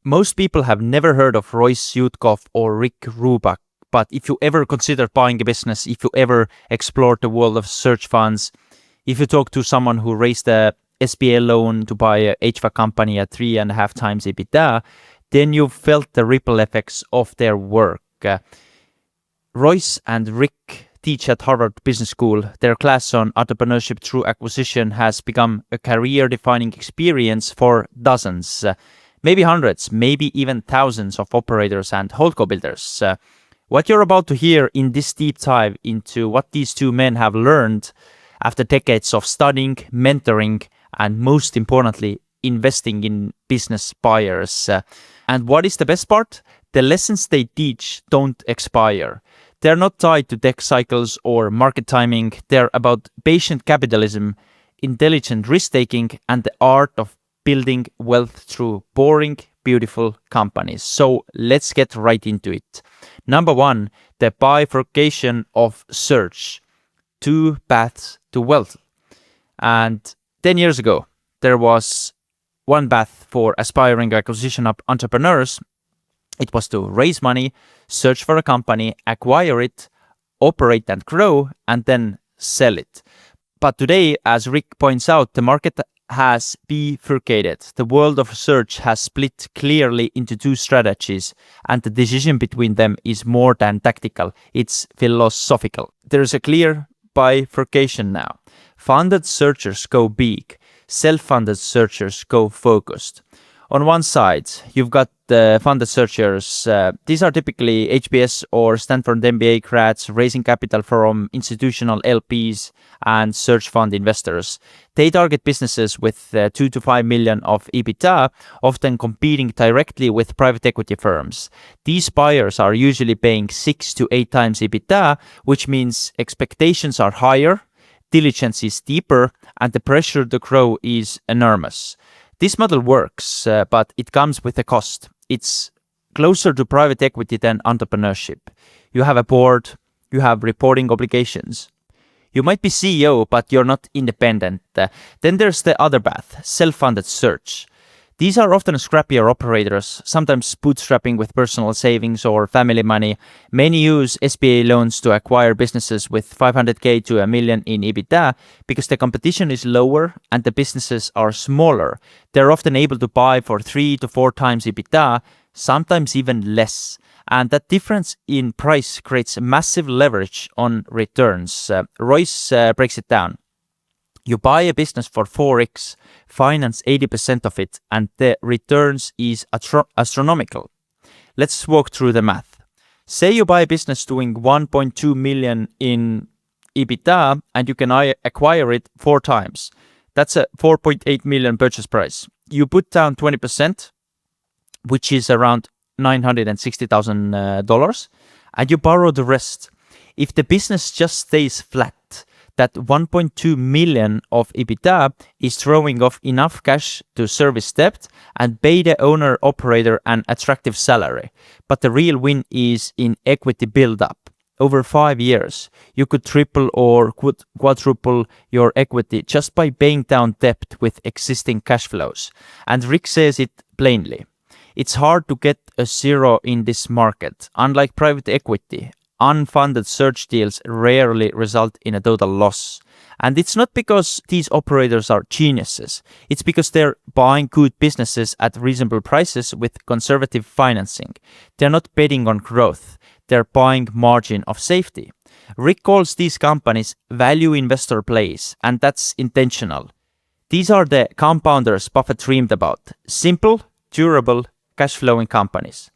Most people have never heard of Royce, Yudkoff or Rick Ruback, but if you ever consider buying a business, if you ever explored the world of search funds, if you talk to someone who raised a SBA loan to buy a HVAC company at 3.5 times EBITDA, then you felt the ripple effects of their work. Royce and Rick teach at Harvard Business School. Their class on entrepreneurship through acquisition has become a career-defining experience for dozens, maybe hundreds, maybe even thousands of operators and HoldCo builders. What you're about to hear in this deep dive into what these two men have learned after decades of studying, mentoring, and most importantly, investing in business buyers. And what is the best part? The lessons they teach don't expire. They're not tied to tech cycles or market timing. They're about patient capitalism, intelligent risk-taking, and the art of building wealth through boring, beautiful companies. So let's get right into it. Number one, the bifurcation of search. 2 paths to wealth. And 10 years ago, there was one path for aspiring acquisition of entrepreneurs. It was to raise money, search for a company, acquire it, operate and grow, and then sell it. But today, as Rick points out, the market has bifurcated. The world of search has split clearly into 2 strategies, and the decision between them is more than tactical, it's philosophical. There is a clear bifurcation now. Funded searchers go big, self-funded searchers go focused. On one side, you've got the funded searchers. These are typically HBS or Stanford MBA grads raising capital from institutional LPs and search fund investors. They target businesses with 2 to 5 million of EBITDA, often competing directly with private equity firms. These buyers are usually paying 6 to 8 times EBITDA, which means expectations are higher, diligence is deeper, and the pressure to grow is enormous. This model works, but it comes with a cost. It's closer to private equity than entrepreneurship. You have a board, you have reporting obligations. You might be CEO, but you're not independent. Then there's the other path, self-funded search. These are often scrappier operators, sometimes bootstrapping with personal savings or family money. Many use SBA loans to acquire businesses with 500K to $1 million in EBITDA because the competition is lower and the businesses are smaller. They're often able to buy for 3 to 4 times EBITDA, sometimes even less. And that difference in price creates massive leverage on returns. Royce breaks it down. You buy a business for 4x, finance 80% of it, and the returns is astronomical. Let's walk through the math. Say you buy a business doing 1.2 million in EBITDA and you can acquire it 4 times. That's a 4.8 million purchase price. You put down 20%, which is around $960,000, and you borrow the rest. If the business just stays flat, that 1.2 million of EBITDA is throwing off enough cash to service debt and pay the owner-operator an attractive salary. But the real win is in equity build-up. Over 5 years, you could triple or quadruple your equity just by paying down debt with existing cash flows. And Rick says it plainly. It's hard to get a zero in this market. Unlike private equity, unfunded search deals rarely result in a total loss. And it's not because these operators are geniuses. It's because they're buying good businesses at reasonable prices with conservative financing. They're not betting on growth. They're buying margin of safety. Rick calls these companies value investor plays, and that's intentional. These are the compounders Buffett dreamed about. Simple, durable, cash-flowing companies.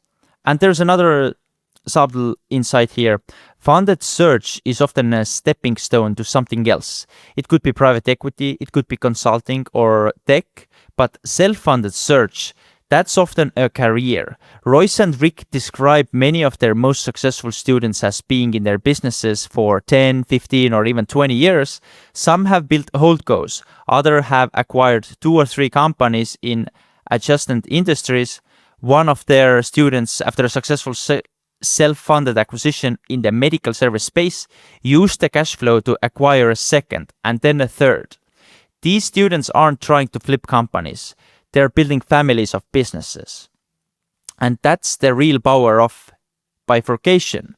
And there's another subtle insight here. Funded search is often a stepping stone to something else. It could be private equity, it could be consulting or tech, but self-funded search, that's often a career. Royce and Rick describe many of their most successful students as being in their businesses for 10, 15, or even 20 years. Some have built HoldCos, others have acquired 2 or 3 companies in adjacent industries. One of their students, after a successful self-funded acquisition in the medical service space, used the cash flow to acquire a second and then a third. These students aren't trying to flip companies. They're building families of businesses. And that's the real power of bifurcation.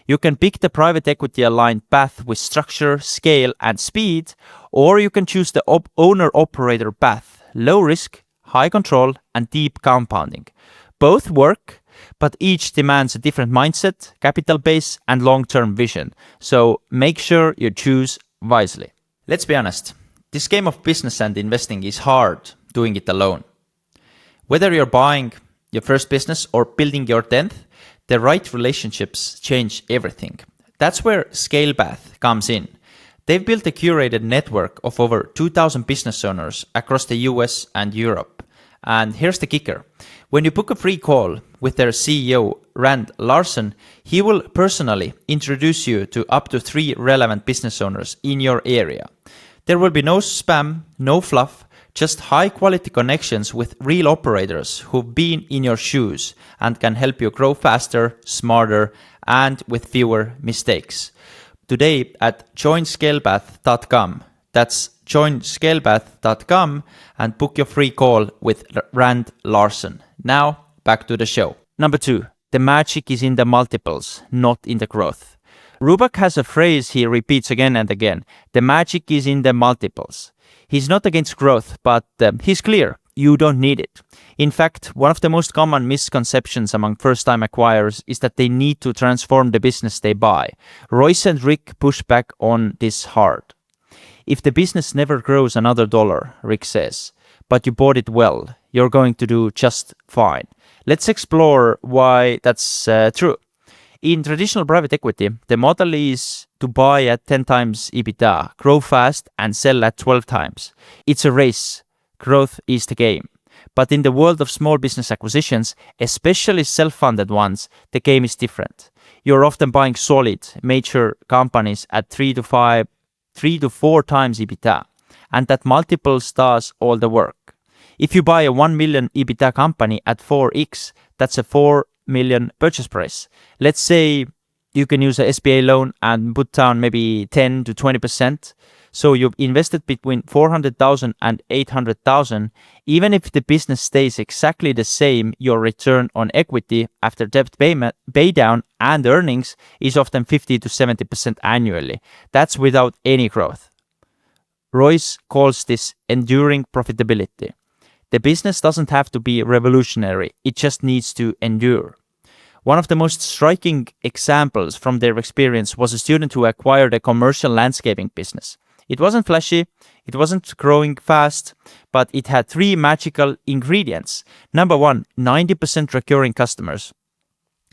You can pick the private equity aligned path with structure, scale, and speed, or you can choose the owner-operator path, low risk, high control, and deep compounding. Both work, but each demands a different mindset, capital base, and long-term vision. So make sure you choose wisely. Let's be honest, this game of business and investing is hard doing it alone. Whether you're buying your first business or building your 10th, the right relationships change everything. That's where ScalePath comes in. They've built a curated network of over 2,000 business owners across the US and Europe. And here's the kicker. When you book a free call with their CEO, Rand Larson, he will personally introduce you to up to 3 relevant business owners in your area. There will be no spam, no fluff, just high-quality connections with real operators who've been in your shoes and can help you grow faster, smarter, and with fewer mistakes. Today at joinscalepath.com. That's joinscalepath.com and book your free call with Rand Larson. Now, back to the show. Number 2. The magic is in the multiples, not in the growth. Ruback has a phrase he repeats again and again. The magic is in the multiples. He's not against growth, but he's clear. You don't need it. In fact, one of the most common misconceptions among first-time acquirers is that they need to transform the business they buy. Royce and Rick push back on this hard. If the business never grows another dollar, Rick says, but you bought it well, you're going to do just fine. Let's explore why that's true. In traditional private equity, the model is to buy at 10 times EBITDA, grow fast, and sell at 12 times. It's a race. Growth is the game. But in the world of small business acquisitions, especially self-funded ones, the game is different. You're often buying solid, major companies at 3 to 4 times EBITDA, and that multiples does all the work. If you buy a 1 million EBITDA company at 4x, that's a 4 million purchase price. Let's say you can use a SBA loan and put down maybe 10 to 20%. So you've invested between 400,000 and 800,000. Even if the business stays exactly the same, your return on equity after debt pay down and earnings is often 50 to 70% annually. That's without any growth. Royce calls this enduring profitability. The business doesn't have to be revolutionary. It just needs to endure. One of the most striking examples from their experience was a student who acquired a commercial landscaping business. It wasn't flashy, it wasn't growing fast, but it had 3 magical ingredients. Number 1, 90% recurring customers.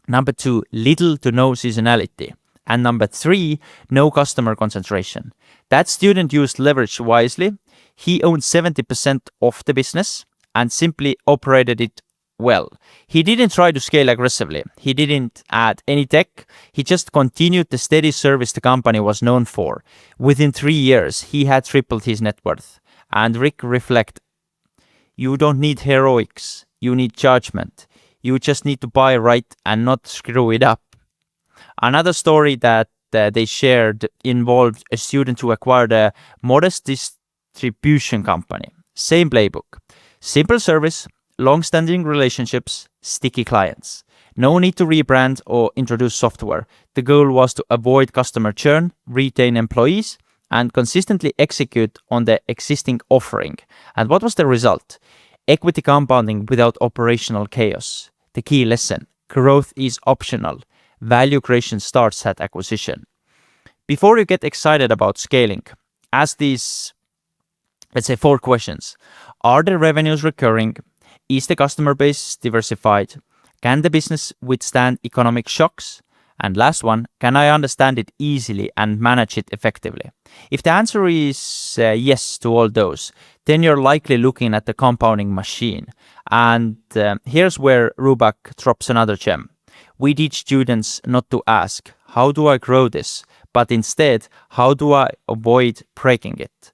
Number 2, little to no seasonality. And number 3, no customer concentration. That student used leverage wisely. He owned 70% of the business and simply operated it well. He didn't try to scale aggressively. He didn't add any tech. He just continued the steady service the company was known for. Within 3 years, he had tripled his net worth. And Rick reflect, you don't need heroics. You need judgment. You just need to buy right and not screw it up. Another story that they shared involved a student who acquired a modest distribution company. Same playbook. Simple service, long-standing relationships, sticky clients. No need to rebrand or introduce software. The goal was to avoid customer churn, retain employees, and consistently execute on the existing offering. And what was the result? Equity compounding without operational chaos. The key lesson: growth is optional. Value creation starts at acquisition. Before you get excited about scaling, ask these, let's say, 4 questions. Are the revenues recurring? Is the customer base diversified? Can the business withstand economic shocks? And last one, can I understand it easily and manage it effectively? If the answer is yes to all those, then you're likely looking at the compounding machine. And here's where Ruback drops another gem. We teach students not to ask, how do I grow this? But instead, how do I avoid breaking it?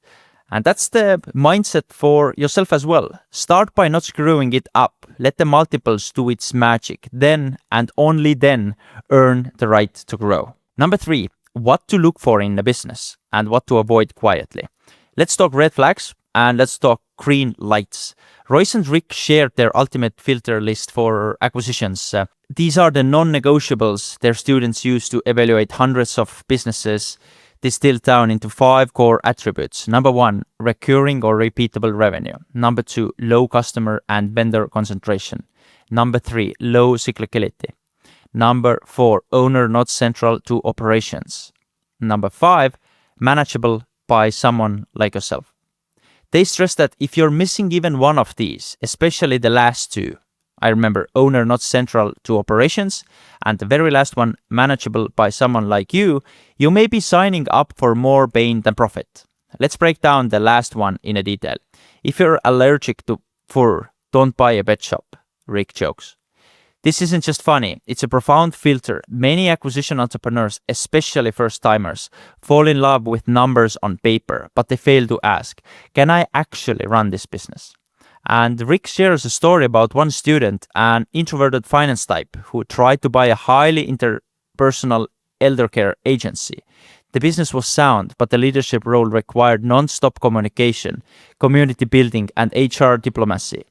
And that's the mindset for yourself as well. Start by not screwing it up. Let the multiples do its magic. Then, and only then, earn the right to grow. Number 3, what to look for in a business and what to avoid quietly. Let's talk red flags and let's talk green lights. Royce and Rick shared their ultimate filter list for acquisitions. These are the non-negotiables their students use to evaluate hundreds of businesses, distilled down into 5 core attributes. Number 1, recurring or repeatable revenue. Number 2, low customer and vendor concentration. Number 3, low cyclicality. Number 4, owner not central to operations. Number 5, manageable by someone like yourself. They stress that if you're missing even one of these, especially the last 2, I remember owner not central to operations, and the very last one, manageable by someone like you may be signing up for more pain than profit. Let's break down the last one in a detail. If you're allergic to fur, don't buy a pet shop, Rick jokes. This isn't just funny, it's a profound filter. Many acquisition entrepreneurs, especially first-timers, fall in love with numbers on paper, but they fail to ask, can I actually run this business? And Rick shares a story about one student, an introverted finance type, who tried to buy a highly interpersonal elder care agency. The business was sound, but the leadership role required non-stop communication, community building, and HR diplomacy.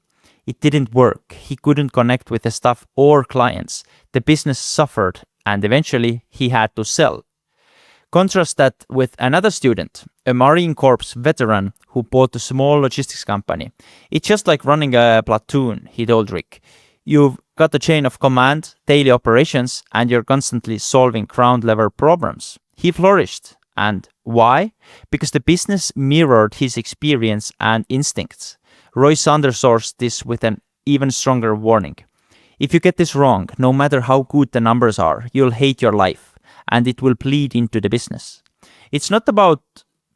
It didn't work. He couldn't connect with the staff or clients. The business suffered, and eventually he had to sell. Contrast that with another student, a Marine Corps veteran who bought a small logistics company. It's just like running a platoon, he told Rick. You've got a chain of command, daily operations, and you're constantly solving ground-level problems. He flourished. And why? Because the business mirrored his experience and instincts. Royce underscores this with an even stronger warning. If you get this wrong, no matter how good the numbers are, you'll hate your life, and it will bleed into the business. It's not about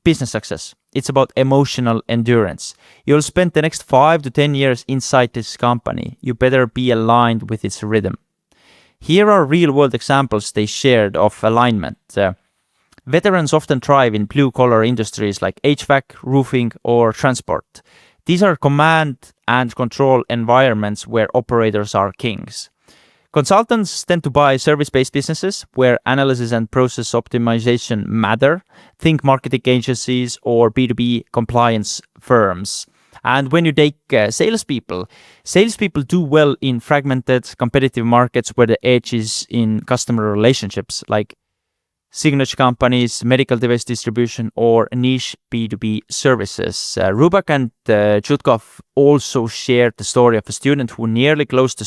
business success. It's about emotional endurance. You'll spend the next 5 to 10 years inside this company. You better be aligned with its rhythm. Here are real-world examples they shared of alignment. Veterans often thrive in blue-collar industries like HVAC, roofing, or transport. These are command and control environments where operators are kings. Consultants tend to buy service-based businesses where analysis and process optimization matter. Think marketing agencies or B2B compliance firms. And when you take salespeople do well in fragmented, competitive markets where the edge is in customer relationships, like signage companies, medical device distribution, or niche B2B services. Ruback and Yudkoff also shared the story of a student who nearly closed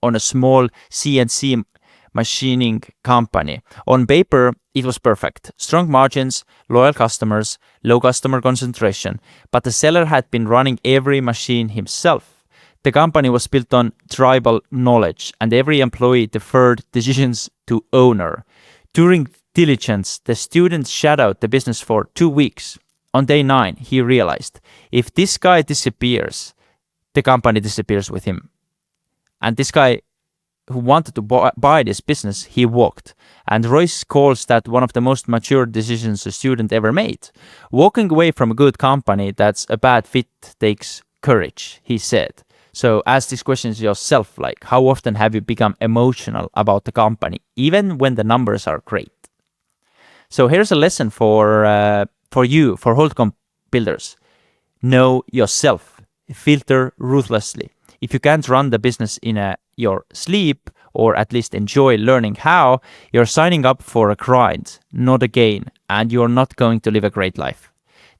on a small CNC machining company. On paper, it was perfect. Strong margins, loyal customers, low customer concentration, but the seller had been running every machine himself. The company was built on tribal knowledge, and every employee deferred decisions to owner. During diligence, the student shadowed the business for 2 weeks. On day 9, he realized, if this guy disappears, the company disappears with him. And this guy who wanted to buy this business, he walked. And Royce calls that one of the most mature decisions a student ever made. Walking away from a good company that's a bad fit takes courage, he said. So ask these questions yourself, like how often have you become emotional about the company, even when the numbers are great? So here's a lesson for you, for HoldCom builders. Know yourself. Filter ruthlessly. If you can't run the business in your sleep, or at least enjoy learning how, you're signing up for a grind, not a gain, and you're not going to live a great life.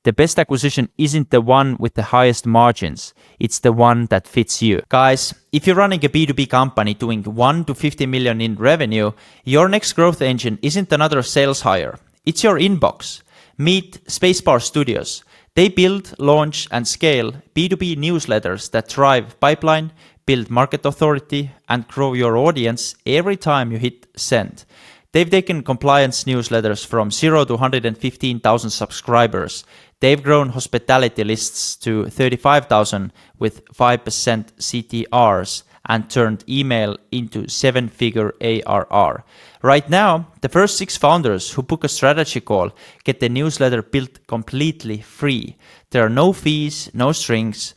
The best acquisition isn't the one with the highest margins. It's the one that fits you. Guys, if you're running a B2B company doing 1 to 50 million in revenue, your next growth engine isn't another sales hire. It's your inbox. Meet Spacebar Studios. They build, launch, and scale B2B newsletters that drive pipeline, build market authority, and grow your audience every time you hit send. They've taken compliance newsletters from 0 to 115,000 subscribers. They've grown hospitality lists to 35,000 with 5% CTRs and turned email into 7-figure ARR. Right now, the first 6 founders who book a strategy call get the newsletter built completely free. There are no fees, no strings.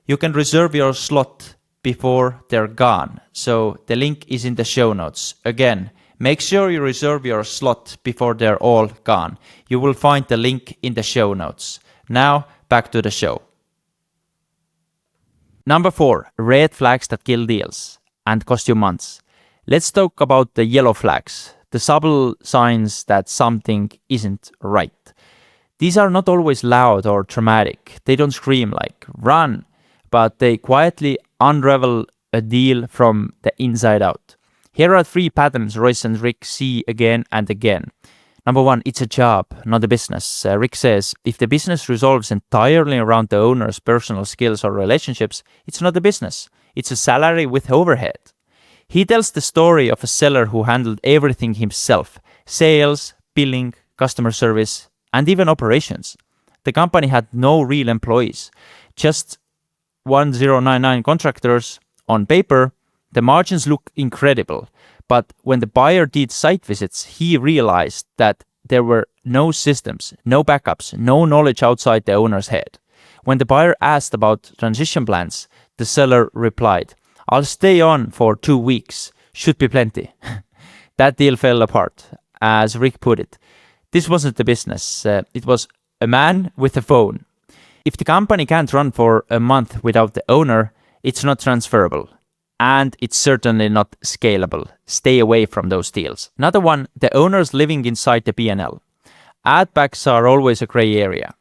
You can reserve your slot before they're gone. So the link is in the show notes. Again, make sure you reserve your slot before they're all gone. You will find the link in the show notes. Now, back to the show. Number 4, red flags that kill deals and cost you months. Let's talk about the yellow flags, the subtle signs that something isn't right. These are not always loud or dramatic. They don't scream like, run, but they quietly unravel a deal from the inside out. Here are 3 patterns Royce and Rick see again and again. Number 1, it's a job, not a business. Rick says, if the business revolves entirely around the owner's personal skills or relationships, it's not a business. It's a salary with overhead. He tells the story of a seller who handled everything himself: sales, billing, customer service, and even operations. The company had no real employees, just 1099 contractors. On paper, the margins look incredible, but when the buyer did site visits, he realized that there were no systems, no backups, no knowledge outside the owner's head. When the buyer asked about transition plans, the seller replied, "I'll stay on for 2 weeks, should be plenty." That deal fell apart. As Rick put it, this wasn't a business, it was a man with a phone. If the company can't run for a month without the owner, it's not transferable. And it's certainly not scalable. Stay away from those deals. Another one, the owners living inside the P&L. Add-backs are always a gray area.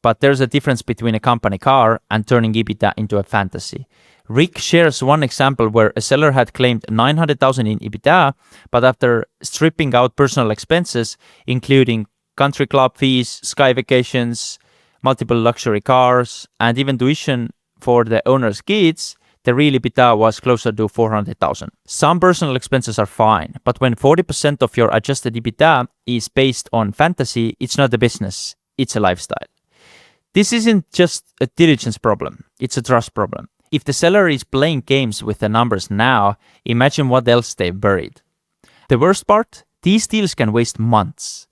But there's a difference between a company car and turning EBITDA into a fantasy. Rick shares one example where a seller had claimed 900,000 in EBITDA, but after stripping out personal expenses, including country club fees, sky vacations, multiple luxury cars, and even tuition for the owner's kids, the real EBITDA was closer to 400,000. Some personal expenses are fine, but when 40% of your adjusted EBITDA is based on fantasy, it's not a business, it's a lifestyle. This isn't just a diligence problem, it's a trust problem. If the seller is playing games with the numbers now, imagine what else they've buried. The worst part? These deals can waste months.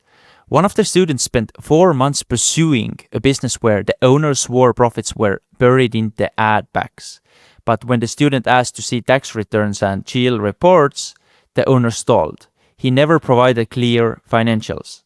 One of the students spent 4 months pursuing a business where the owner swore profits were buried in the add-backs. But when the student asked to see tax returns and GL reports, the owner stalled. He never provided clear financials.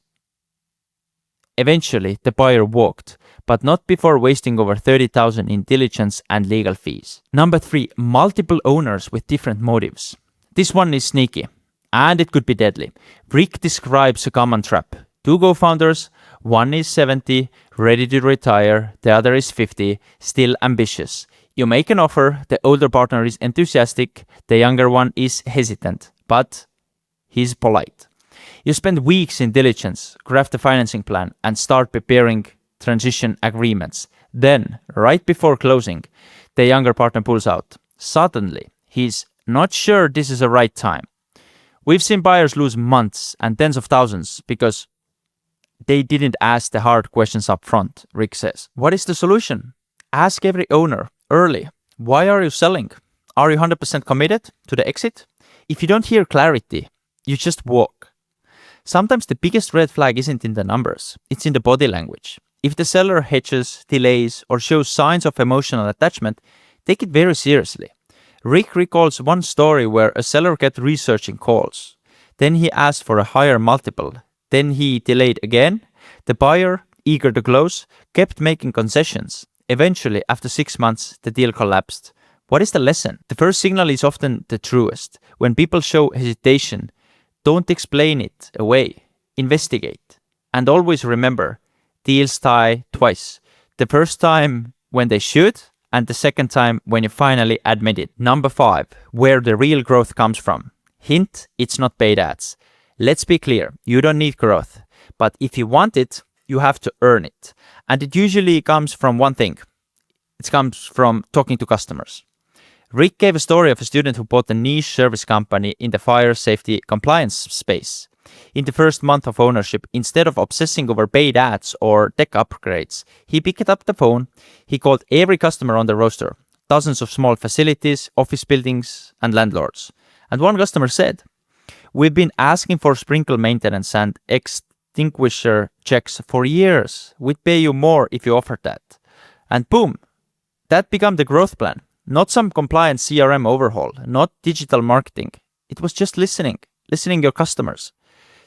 Eventually, the buyer walked, but not before wasting over 30,000 in diligence and legal fees. Number 3, multiple owners with different motives. This one is sneaky, and it could be deadly. Rick describes a common trap. 2 co-founders, one is 70, ready to retire, the other is 50, still ambitious. You make an offer, the older partner is enthusiastic, the younger one is hesitant, but he's polite. You spend weeks in diligence, craft a financing plan, and start preparing transition agreements. Then, right before closing, the younger partner pulls out. Suddenly, he's not sure this is the right time. We've seen buyers lose months and tens of thousands because they didn't ask the hard questions up front, Rick says. What is the solution? Ask every owner early. Why are you selling? Are you 100% committed to the exit? If you don't hear clarity, you just walk. Sometimes the biggest red flag isn't in the numbers, it's in the body language. If the seller hedges, delays, or shows signs of emotional attachment, take it very seriously. Rick recalls one story where a seller kept researching calls. Then he asked for a higher multiple. Then he delayed again. The buyer, eager to close, kept making concessions. Eventually, after 6 months, the deal collapsed. What is the lesson? The first signal is often the truest. When people show hesitation, don't explain it away. Investigate. And always remember, deals tie twice. The first time when they should, and the second time when you finally admit it. Number 5, where the real growth comes from. Hint, it's not paid ads. Let's be clear, you don't need growth. But if you want it, you have to earn it. And it usually comes from one thing. It comes from talking to customers. Rick gave a story of a student who bought a niche service company in the fire safety compliance space. In the first month of ownership, instead of obsessing over paid ads or tech upgrades, he picked up the phone, he called every customer on the roster, dozens of small facilities, office buildings, and landlords. And one customer said, "We've been asking for sprinkler maintenance and extinguisher checks for years. We'd pay you more if you offered that." And boom, that became the growth plan. Not some compliance CRM overhaul, not digital marketing. It was just listening your customers.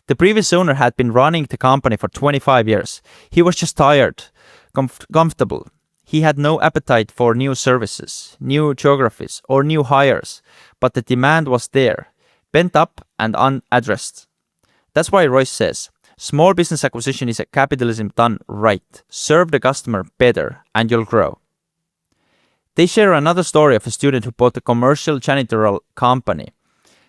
The previous owner had been running the company for 25 years. He was just tired. comfortable. He had no appetite for new services, new geographies, or new hires, but the demand was there, pent up and unaddressed. That's why Royce says, small business acquisition is a capitalism done right. Serve the customer better and you'll grow. They share another story of a student who bought a commercial janitorial company.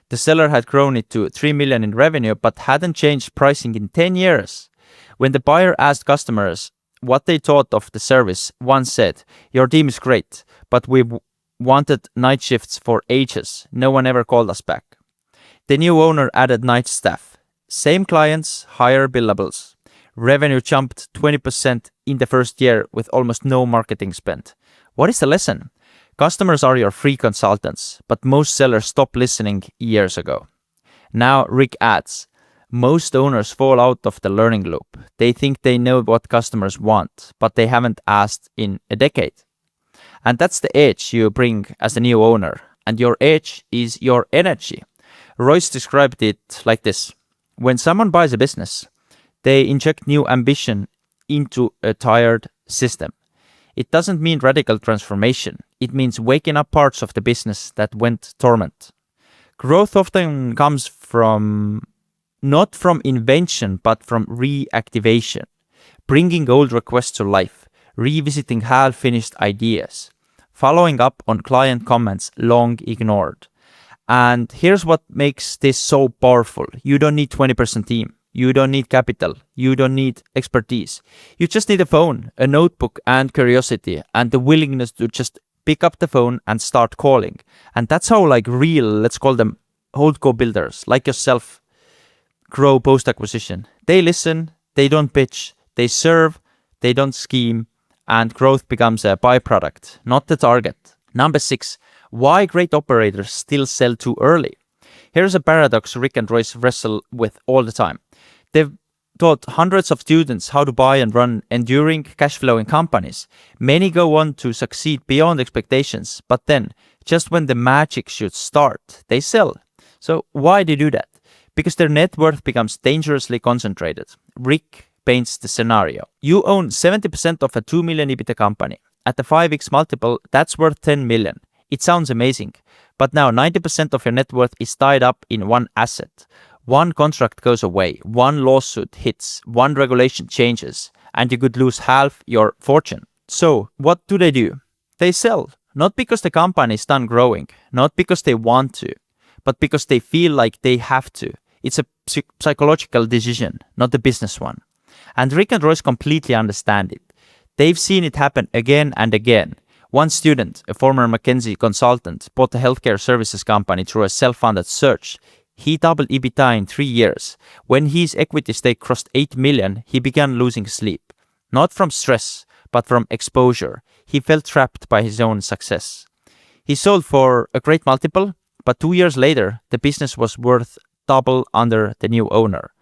The seller had grown it to 3 million in revenue but hadn't changed pricing in 10 years. When the buyer asked customers what they thought of the service, one said, "Your team is great, but we've wanted night shifts for ages. No one ever called us back." The new owner added night staff. Same clients, higher billables. Revenue jumped 20% in the first year with almost no marketing spent. What is the lesson? Customers are your free consultants, but most sellers stopped listening years ago. Now Rick adds, most owners fall out of the learning loop. They think they know what customers want, but they haven't asked in a decade. And that's the edge you bring as a new owner. And your edge is your energy. Royce described it like this. When someone buys a business, they inject new ambition into a tired system. It doesn't mean radical transformation. It means waking up parts of the business that went dormant. Growth often comes not from invention, but from reactivation. Bringing old requests to life, revisiting half-finished ideas, following up on client comments long ignored. And here's what makes this so powerful. You don't need 20% team. You don't need capital. You don't need expertise. You just need a phone, a notebook, and curiosity, and the willingness to just pick up the phone and start calling. And that's how real, let's call them HoldCo builders, like yourself, grow post-acquisition. They listen, they don't pitch, they serve, they don't scheme, and growth becomes a byproduct, not the target. Number 6, why great operators still sell too early. Here's a paradox Rick and Royce wrestle with all the time. They've taught hundreds of students how to buy and run enduring cash-flowing companies. Many go on to succeed beyond expectations, but then, just when the magic should start, they sell. So why do they do that? Because their net worth becomes dangerously concentrated. Rick paints the scenario. You own 70% of a 2 million EBITDA company. At the 5x multiple, that's worth 10 million. It sounds amazing, but now 90% of your net worth is tied up in one asset. One contract goes away, one lawsuit hits, one regulation changes, and you could lose half your fortune. So, what do? They sell, not because the company is done growing, not because they want to, but because they feel like they have to. It's a psychological decision, not a business one. And Rick and Royce completely understand it. They've seen it happen again and again. One student, a former McKinsey consultant, bought a healthcare services company through a self-funded search. He doubled EBITDA in 3 years. When his equity stake crossed 8 million, he began losing sleep. Not from stress, but from exposure. He felt trapped by his own success. He sold for a great multiple, but 2 years later, the business was worth double under the new owner.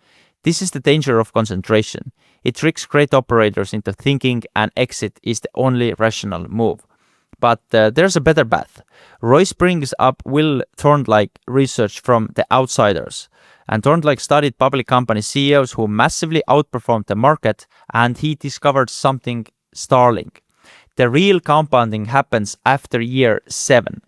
This is the danger of concentration. It tricks great operators into thinking an exit is the only rational move. But there's a better path. Royce brings up Will Thorndike research from The Outsiders. And Thorndike studied public company CEOs who massively outperformed the market, and he discovered something startling. The real compounding happens after year 7.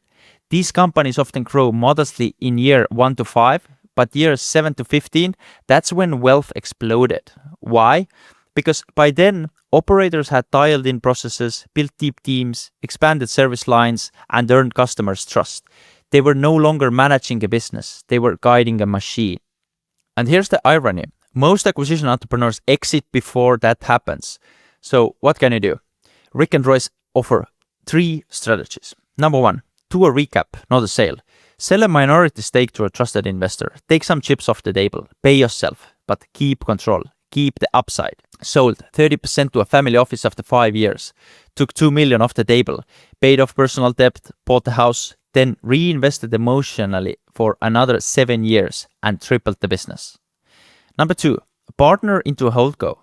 These companies often grow modestly in year 1 to 5, but years 7 to 15, that's when wealth exploded. Why? Because by then, operators had dialed in processes, built deep teams, expanded service lines, and earned customers' trust. They were no longer managing a business, they were guiding a machine. And here's the irony. Most acquisition entrepreneurs exit before that happens. So what can you do? Rick and Royce offer 3 strategies. Number 1, do a recap, not a sale. Sell a minority stake to a trusted investor. Take some chips off the table. Pay yourself, but keep control. Keep the upside. Sold 30% to a family office after 5 years. Took 2 million off the table. Paid off personal debt. Bought a house. Then reinvested emotionally for another 7 years and tripled the business. Number 2, partner into a HoldCo.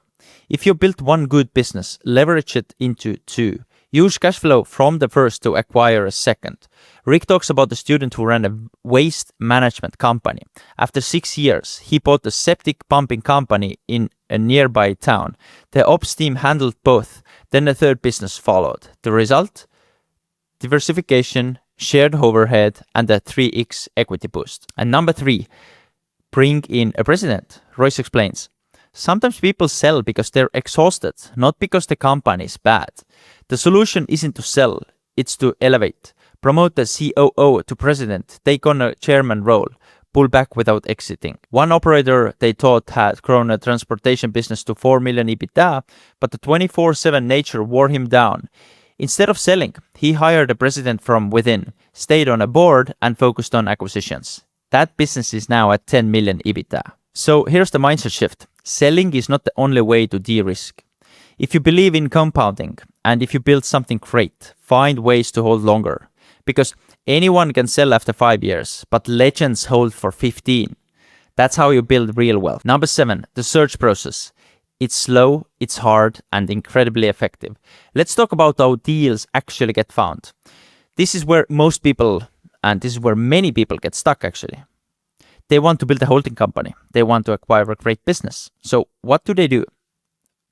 If you built one good business, leverage it into 2. Use cash flow from the first to acquire a second. Rick talks about the student who ran a waste management company. After 6 years, he bought a septic pumping company in a nearby town. The ops team handled both. Then a third business followed. The result? Diversification, shared overhead, and a 3x equity boost. And number 3, bring in a president. Royce explains. Sometimes people sell because they're exhausted, not because the company is bad. The solution isn't to sell, it's to elevate. Promote the COO to president, take on a chairman role, pull back without exiting. One operator they thought had grown a transportation business to 4 million EBITDA, but the 24/7 nature wore him down. Instead of selling, he hired a president from within, stayed on a board, and focused on acquisitions. That business is now at 10 million EBITDA. So here's the mindset shift. Selling is not the only way to de-risk. If you believe in compounding and if you build something great, find ways to hold longer. Because anyone can sell after 5 years, but legends hold for 15. That's how you build real wealth. Number 7, the search process. It's slow, it's hard, and incredibly effective. Let's talk about how deals actually get found. This is where most people, and this is where many people get stuck actually. They want to build a holding company. They want to acquire a great business. So what do?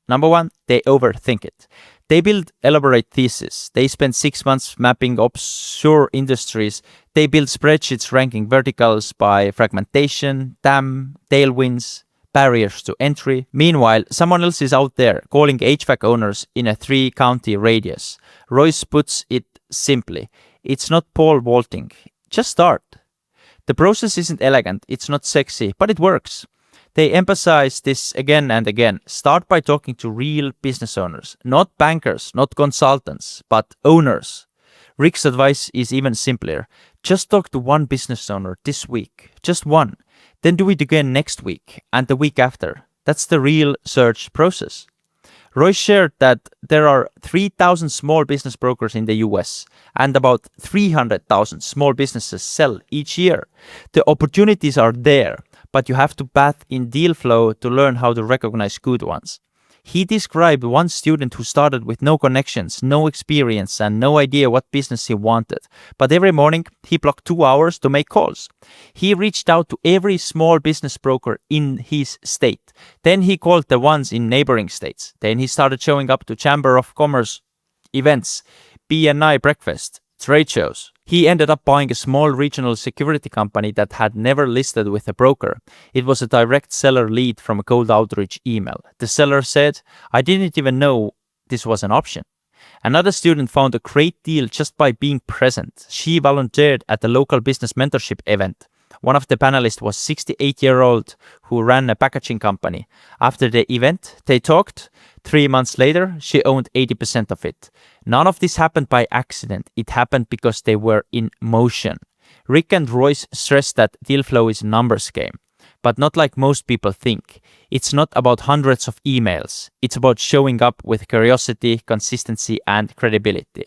Number 1, they overthink it. They build elaborate theses. They spend 6 months mapping obscure industries. They build spreadsheets ranking verticals by fragmentation, TAM, tailwinds, barriers to entry. Meanwhile, someone else is out there calling HVAC owners in a 3-county radius. Royce puts it simply. It's not pole vaulting. Just start. The process isn't elegant, it's not sexy, but it works. They emphasize this again and again. Start by talking to real business owners, not bankers, not consultants, but owners. Rick's advice is even simpler. Just talk to one business owner this week, just one. Then do it again next week and the week after. That's the real search process. Royce shared that there are 3,000 small business brokers in the US and about 300,000 small businesses sell each year. The opportunities are there, but you have to bath in deal flow to learn how to recognize good ones. He described one student who started with no connections, no experience, and no idea what business he wanted. But every morning, he blocked 2 hours to make calls. He reached out to every small business broker in his state. Then he called the ones in neighboring states. Then he started showing up to Chamber of Commerce events, BNI breakfast, trade shows. He ended up buying a small regional security company that had never listed with a broker. It was a direct seller lead from a cold outreach email. The seller said, "I didn't even know this was an option." Another student found a great deal just by being present. She volunteered at a local business mentorship event. One of the panelists was 68-year-old who ran a packaging company. After the event, they talked. 3 months later, she owned 80% of it. None of this happened by accident. It happened because they were in motion. Rick and Royce stressed that deal flow is a numbers game, but not like most people think. It's not about hundreds of emails. It's about showing up with curiosity, consistency, and credibility.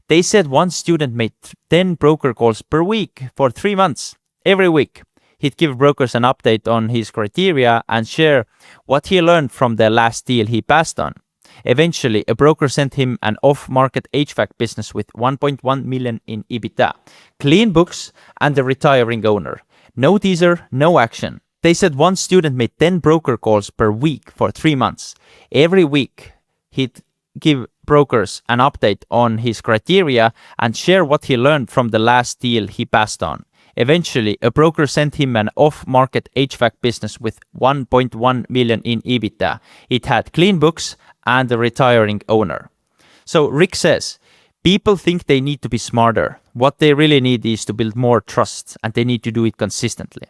They said one student made 10 broker calls per week for 3 months. Every week, he'd give brokers an update on his criteria and share what he learned from the last deal he passed on. Eventually, a broker sent him an off-market HVAC business with 1.1 million in EBITDA, clean books, and a retiring owner. No teaser, no action. They said one student made 10 broker calls per week for 3 months. Every week, he'd give brokers an update on his criteria and share what he learned from the last deal he passed on. Eventually, a broker sent him an off-market HVAC business with 1.1 million in EBITDA. It had clean books and a retiring owner. So Rick says, people think they need to be smarter. What they really need is to build more trust, and they need to do it consistently.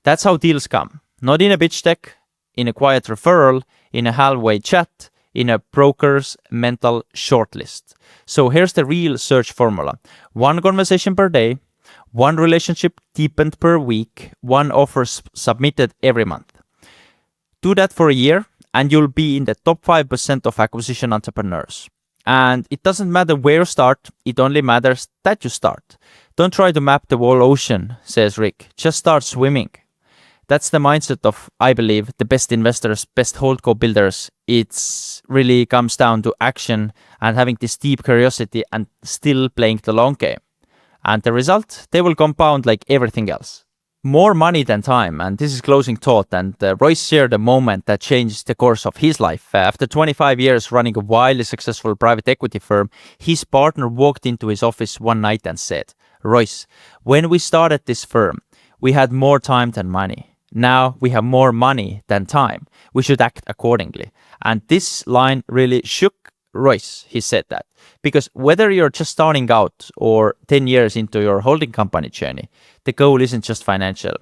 That's how deals come. Not in a pitch deck, in a quiet referral, in a hallway chat, in a broker's mental shortlist. So here's the real search formula. 1 conversation per day, 1 relationship deepened per week, 1 offer submitted every month. Do that for a year and you'll be in the top 5% of acquisition entrepreneurs. And it doesn't matter where you start, it only matters that you start. Don't try to map the whole ocean, says Rick. Just start swimming. That's the mindset of, I believe, the best investors, best HoldCo builders. It's really comes down to action and having this deep curiosity and still playing the long game. And the result, they will compound like everything else. More money than time, and this is closing thought. And Royce shared a moment that changed the course of his life. After 25 years running a wildly successful private equity firm, his partner walked into his office one night and said, "Royce, when we started this firm, we had more time than money. Now we have more money than time. We should act accordingly." And this line really shook Royce. He said that because whether you're just starting out or 10 years into your holding company journey, the goal isn't just financial.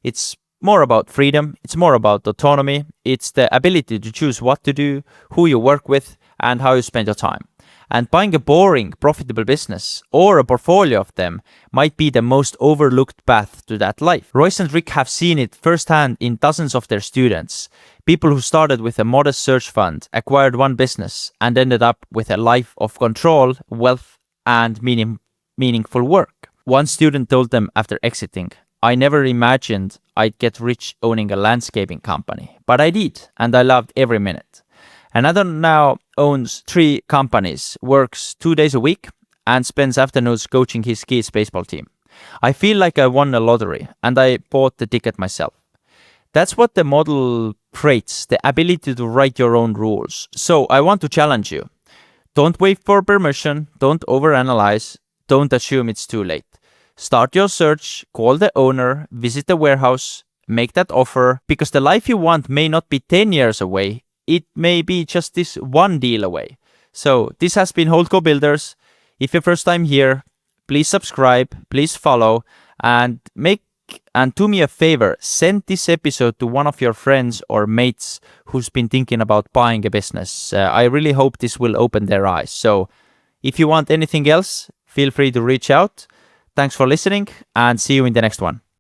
It's more about freedom. It's more about autonomy. It's the ability to choose what to do, who you work with, and how you spend your time. And buying a boring, profitable business or a portfolio of them might be the most overlooked path to that life. Royce and Rick have seen it firsthand in dozens of their students. People who started with a modest search fund, acquired one business, and ended up with a life of control, wealth, and meaningful work. One student told them after exiting, "I never imagined I'd get rich owning a landscaping company, but I did, and I loved every minute." Another now owns 3 companies, works 2 days a week, and spends afternoons coaching his kids' baseball team. "I feel like I won a lottery, and I bought the ticket myself." That's what the model creates, the ability to write your own rules. So I want to challenge you. Don't wait for permission, don't overanalyze, don't assume it's too late. Start your search, call the owner, visit the warehouse, make that offer, because the life you want may not be 10 years away. It may be just this one deal away. So this has been HoldCo Builders. If you're first time here, please subscribe, please follow, and do me a favor, send this episode to one of your friends or mates who's been thinking about buying a business. I really hope this will open their eyes. So if you want anything else, feel free to reach out. Thanks for listening and see you in the next one.